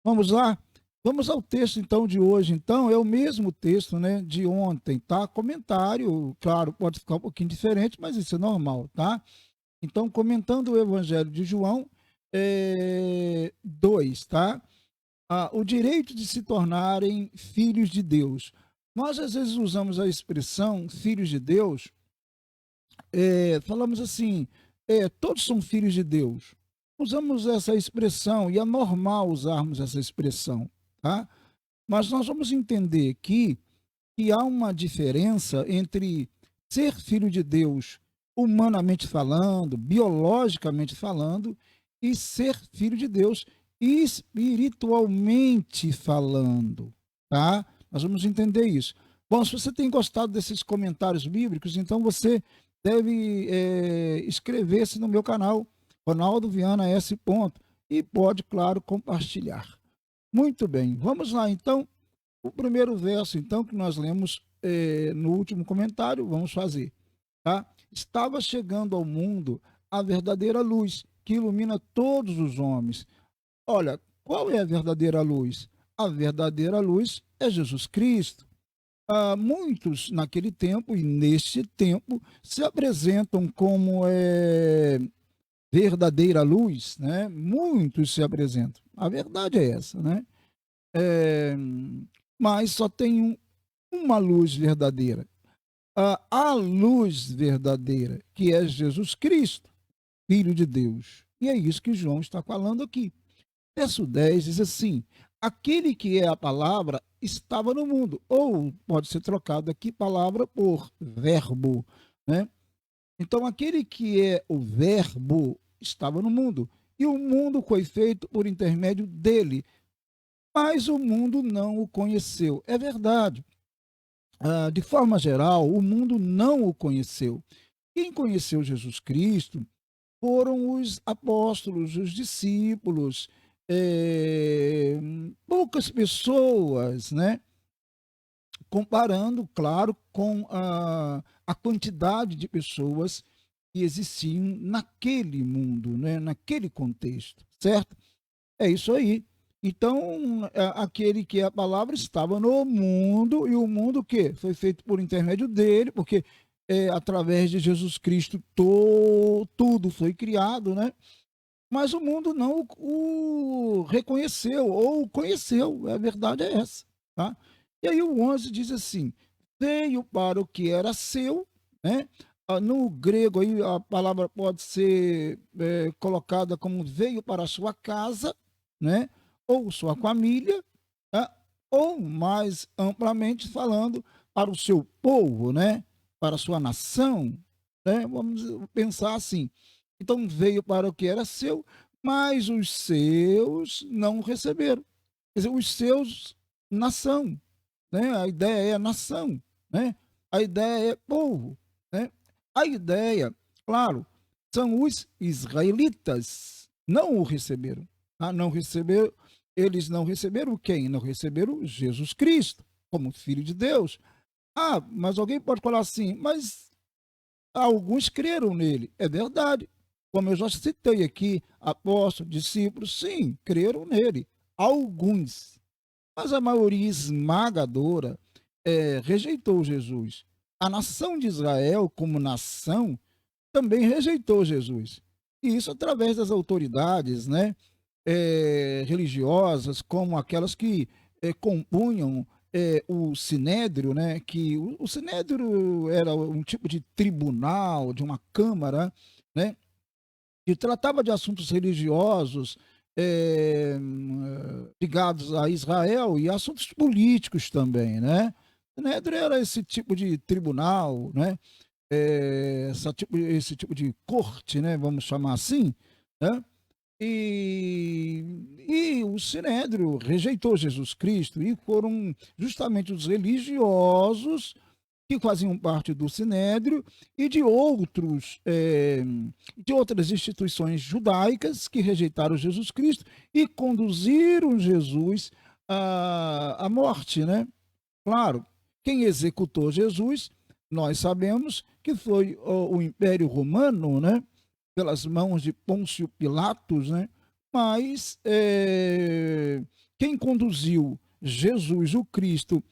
Vamos lá? Vamos ao texto então de hoje. Então, é o mesmo texto, né, de ontem, tá? Comentário, claro, pode ficar um pouquinho diferente, mas isso é normal, tá? Então, comentando o Evangelho de João 2, tá? O direito de se tornarem filhos de Deus. Nós, às vezes, usamos a expressão filhos de Deus, falamos assim, todos são filhos de Deus. Usamos essa expressão e é normal usarmos essa expressão, tá? Mas nós vamos entender que há uma diferença entre ser filho de Deus, humanamente falando, biologicamente falando, e ser filho de Deus, espiritualmente falando, tá? Nós vamos entender isso. Bom, se você tem gostado desses comentários bíblicos, então você deve inscrever-se no meu canal, Ronaldo Viana S. E pode, claro, compartilhar. Muito bem, vamos lá então. O primeiro verso, então, que nós lemos no último comentário, vamos fazer. Tá? Estava chegando ao mundo a verdadeira luz, que ilumina todos os homens. Olha, qual é a verdadeira luz? A verdadeira luz é Jesus Cristo. Muitos naquele tempo e neste tempo se apresentam como verdadeira luz, né? Muitos se apresentam. A verdade é essa, né? É, mas só tem uma luz verdadeira. A luz verdadeira, que é Jesus Cristo, Filho de Deus. E é isso que João está falando aqui. Verso 10 diz assim: aquele que é a palavra estava no mundo, ou pode ser trocado aqui palavra por verbo, né? Então, aquele que é o verbo estava no mundo, e o mundo foi feito por intermédio dele, mas o mundo não o conheceu. É verdade. De forma geral, o mundo não o conheceu. Quem conheceu Jesus Cristo foram os apóstolos, os discípulos, poucas pessoas, né? Comparando, claro, com a quantidade de pessoas que existiam naquele mundo, né? Naquele contexto, certo? É isso aí. Então, aquele que é a palavra estava no mundo, e o mundo o quê? Foi feito por intermédio dele, porque através de Jesus Cristo tudo foi criado, né? Mas o mundo não o reconheceu ou o conheceu, a verdade é essa, tá? E aí o 11 diz assim: veio para o que era seu, né? No grego aí a palavra pode ser colocada como veio para a sua casa, né? Ou sua família, tá? Ou mais amplamente falando para o seu povo, né? Para a sua nação, né? Vamos pensar assim. Então veio para o que era seu, mas os seus não receberam. Quer dizer, os seus, nação, né? A ideia é nação, né? A ideia é povo, né? A ideia, claro, são os israelitas, não o receberam. Tá? Não receberam, eles não receberam quem? Não receberam Jesus Cristo como Filho de Deus. Mas alguém pode falar assim, mas alguns creram nele. É verdade. Como eu já citei aqui, apóstolos, discípulos, sim, creram nele. Alguns. Mas a maioria esmagadora rejeitou Jesus. A nação de Israel, como nação, também rejeitou Jesus. E isso através das autoridades, né, religiosas, como aquelas que compunham o sinédrio, né, que o sinédrio era um tipo de tribunal, de uma câmara, né, que tratava de assuntos religiosos ligados a Israel e assuntos políticos também, né? O sinédrio era esse tipo de tribunal, né? Esse tipo de corte, né? Vamos chamar assim, né? E o Sinédrio rejeitou Jesus Cristo e foram justamente os religiosos que faziam parte do Sinédrio e de outras instituições judaicas que rejeitaram Jesus Cristo e conduziram Jesus à morte, né? Claro, quem executou Jesus, nós sabemos que foi o Império Romano, né? Pelas mãos de Pôncio Pilatos, né? Mas quem conduziu Jesus, o Cristo,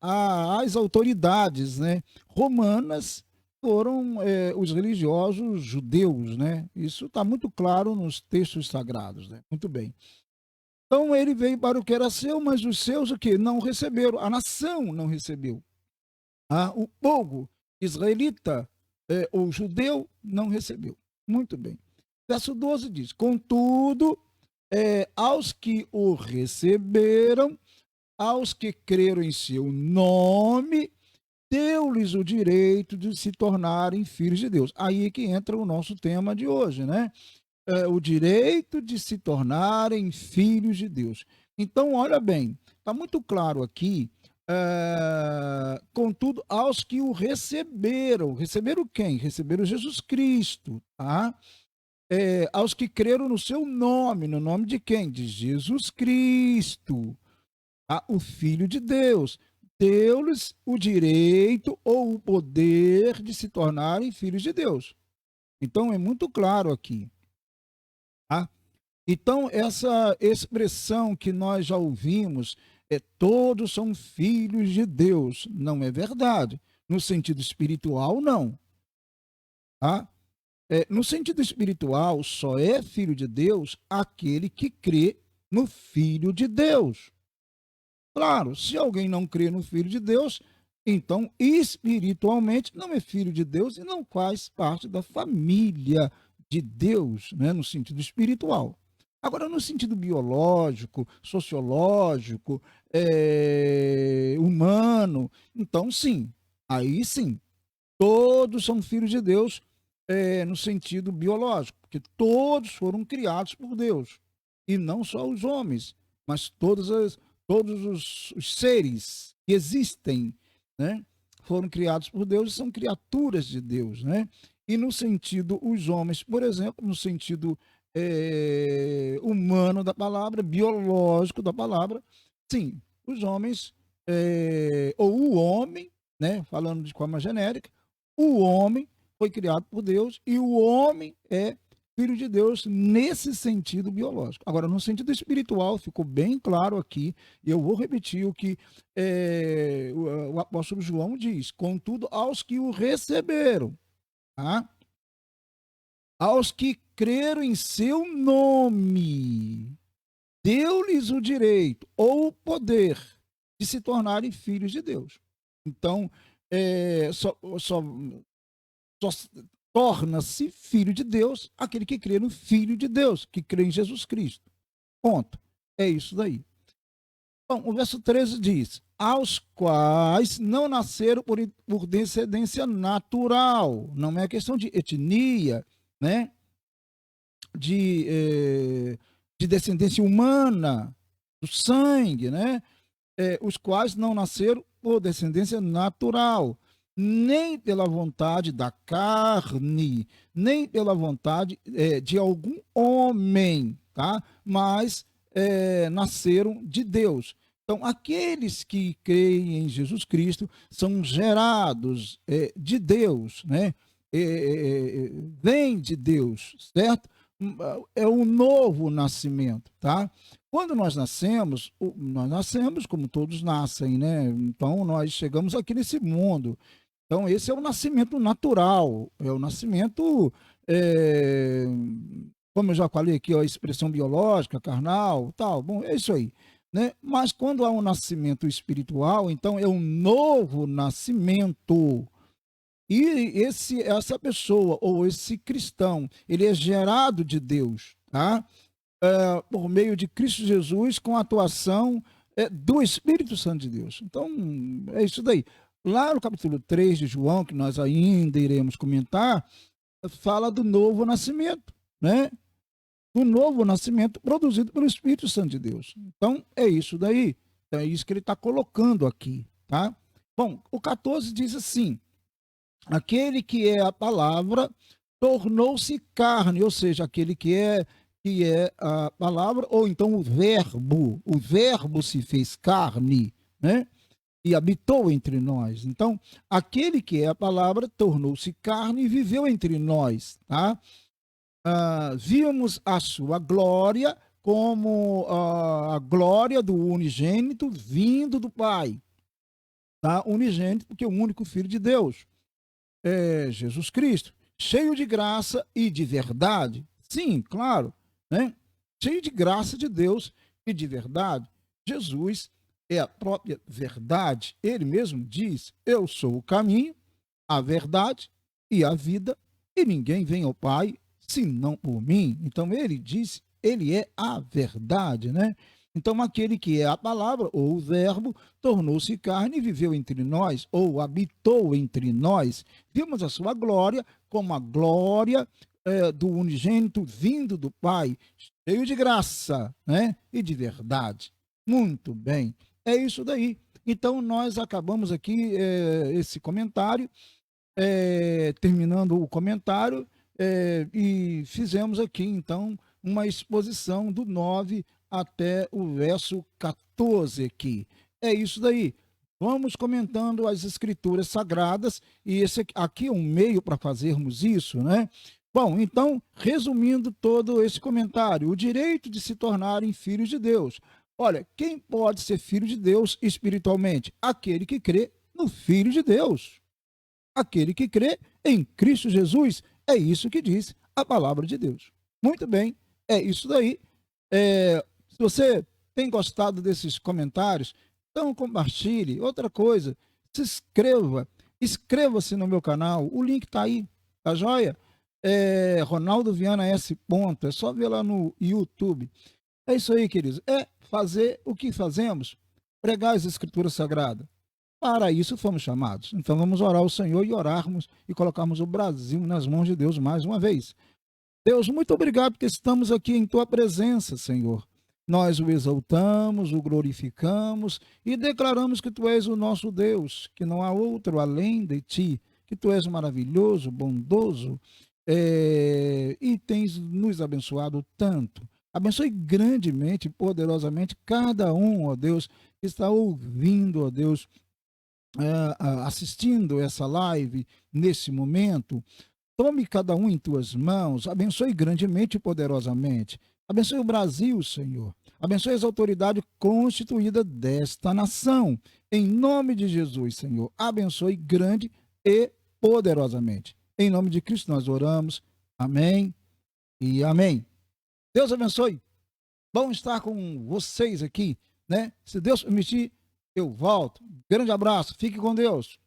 às autoridades, né, romanas foram os religiosos judeus, né? Isso está muito claro nos textos sagrados, né? Muito bem. Então ele veio para o que era seu, mas os seus o que? Não receberam. A nação não recebeu. O povo israelita, ou judeu, não recebeu. Muito bem. Verso 12 diz: contudo, aos que o receberam, aos que creram em seu nome, deu-lhes o direito de se tornarem filhos de Deus. Aí é que entra o nosso tema de hoje, né? O direito de se tornarem filhos de Deus. Então, olha bem, está muito claro aqui, contudo, aos que o receberam. Receberam quem? Receberam Jesus Cristo, tá? Aos que creram no seu nome, no nome de quem? De Jesus Cristo, tá? O Filho de Deus. Deu-lhes o direito ou o poder de se tornarem filhos de Deus. Então, é muito claro aqui. Tá? Então, essa expressão que nós já ouvimos, todos são filhos de Deus, não é verdade. No sentido espiritual, não. Tá? No sentido espiritual, só é filho de Deus aquele que crê no Filho de Deus. Claro, se alguém não crê no Filho de Deus, então espiritualmente não é filho de Deus e não faz parte da família de Deus, né, no sentido espiritual. Agora, no sentido biológico, sociológico, humano, então sim, aí sim, todos são filhos de Deus no sentido biológico, porque todos foram criados por Deus, e não só os homens, mas todos os seres que existem, né, foram criados por Deus e são criaturas de Deus, né? E no sentido, os homens, por exemplo, no sentido humano da palavra, biológico da palavra, sim, os homens, ou o homem, né, falando de forma genérica, o homem foi criado por Deus e o homem é filho de Deus nesse sentido biológico. Agora, no sentido espiritual, ficou bem claro aqui, e eu vou repetir o que o apóstolo João diz: contudo, aos que o receberam, tá? Aos que creram em seu nome, deu-lhes o direito ou o poder de se tornarem filhos de Deus. Então, só torna-se filho de Deus aquele que crê no Filho de Deus, que crê em Jesus Cristo. Ponto. É isso daí. Então, o verso 13 diz: aos quais não nasceram por descendência natural. Não é questão de etnia, né? De descendência humana, do sangue, né? Os quais não nasceram por descendência natural, nem pela vontade da carne, nem pela vontade de algum homem, tá? Mas nasceram de Deus. Então, aqueles que creem em Jesus Cristo são gerados de Deus, né? Vêm de Deus, certo? É o novo nascimento, tá? Quando nós nascemos como todos nascem, né? Então, nós chegamos aqui nesse mundo. Então, esse é o nascimento natural, é o nascimento, como eu já falei aqui, a expressão biológica, carnal, tal. Bom, é isso aí, né? Mas quando há um nascimento espiritual, então é um novo nascimento. E essa pessoa ou esse cristão, ele é gerado de Deus, tá? Por meio de Cristo Jesus, com a atuação do Espírito Santo de Deus. Então, é isso daí. Lá no capítulo 3 de João, que nós ainda iremos comentar, fala do novo nascimento, né? Do novo nascimento produzido pelo Espírito Santo de Deus. Então, é isso daí. É isso que ele está colocando aqui, tá? Bom, o 14 diz assim: aquele que é a palavra tornou-se carne, ou seja, aquele que é a palavra, ou então o verbo se fez carne, né? E habitou entre nós. Então, aquele que é a palavra tornou-se carne e viveu entre nós, tá? Vimos a sua glória como a glória do unigênito vindo do Pai. Tá? Unigênito, porque é o único Filho de Deus é Jesus Cristo, cheio de graça e de verdade. Sim, claro, né? Cheio de graça de Deus e de verdade. Jesus é a própria verdade. Ele mesmo diz: eu sou o caminho, a verdade e a vida, e ninguém vem ao Pai senão por mim. Então ele disse, ele é a verdade, né? Então aquele que é a palavra, ou o verbo, tornou-se carne e viveu entre nós, ou habitou entre nós. Vimos a sua glória como a glória do unigênito vindo do Pai, cheio de graça, né? E de verdade. Muito bem, é isso daí. Então nós acabamos aqui esse comentário, terminando o comentário, e fizemos aqui, então, uma exposição do 9 até o verso 14 aqui. É isso daí. Vamos comentando as escrituras sagradas, e esse aqui é um meio para fazermos isso, né? Bom, então, resumindo todo esse comentário, o direito de se tornarem filhos de Deus. Olha, quem pode ser filho de Deus espiritualmente? Aquele que crê no Filho de Deus. Aquele que crê em Cristo Jesus. É isso que diz a palavra de Deus. Muito bem, é isso daí. Se você tem gostado desses comentários, então compartilhe. Outra coisa, se inscreva. Inscreva-se no meu canal. O link está aí, tá joia? Ronaldo Viana S. Ponto. É só ver lá no YouTube. É isso aí, queridos. É fazer o que fazemos, pregar as escrituras sagradas. Para isso fomos chamados. Então vamos orar ao Senhor e orarmos e colocarmos o Brasil nas mãos de Deus mais uma vez. Deus, muito obrigado porque estamos aqui em tua presença, Senhor. Nós o exaltamos, o glorificamos e declaramos que tu és o nosso Deus, que não há outro além de ti, que tu és maravilhoso, bondoso, e tens nos abençoado tanto. Abençoe grandemente, poderosamente cada um, ó Deus, que está ouvindo, ó Deus, assistindo essa live nesse momento. Tome cada um em tuas mãos, abençoe grandemente e poderosamente. Abençoe o Brasil, Senhor. Abençoe as autoridades constituídas desta nação. Em nome de Jesus, Senhor. Abençoe grande e poderosamente. Em nome de Cristo nós oramos. Amém e amém. Deus abençoe. Bom estar com vocês aqui, né? Se Deus permitir, eu volto. Grande abraço. Fique com Deus.